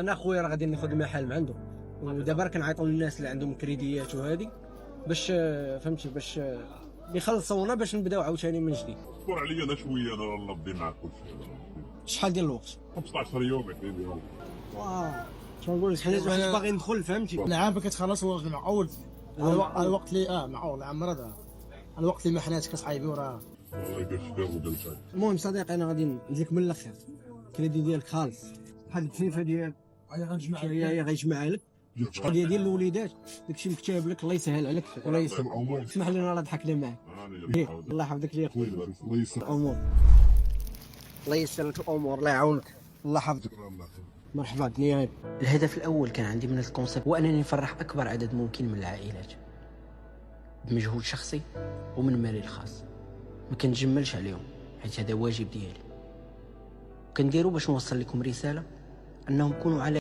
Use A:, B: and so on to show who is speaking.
A: انا خويا راه غادي ناخذ المحل من عنده، ودابا راه كنعيطوا للناس اللي عندهم كريديات وهذه باش فهمتي باش يخلصونا باش نبداو عاوتاني من جديد.
B: اصبر عليا انا شويه، انا راه نبدي معاك كلشي.
A: شحال ديال الوقت؟
B: 15 يوم حبيبي.
A: واه شنقول لك حيت باغي ندخل فهمتي.
C: العام كتخلص معول على الوقت اللي معول عام هذا الوقت اللي محناتك اصاحبي وراه.
B: الله يدير خير ودير خير.
A: المهم صديقي انا غادي نديك من الاخر، الكريدي ديالك خالص، بحال الكفيفه ديال هي غيجمعها لك، القضيه ديال الوليدات داكشي مكتاب لك، الله يسهل عليك الله يسر. اسمح لي انا راه ضحكنا معاك. الله يحفظك لي خويا،
B: الله يسر
A: الامور، الله يسر لك الامور، الله يعاونك، الله يحفظك. مرحبا نيال.
D: الهدف الأول كان عندي من الكونسيبت هو أنني نفرح أكبر عدد ممكن من العائلات بمجهود شخصي ومن مالي الخاص، ما كنتجملش عليهم حيت هذا واجب ديالي، وكنديرو باش نوصل لكم رسالة أنهم كونوا على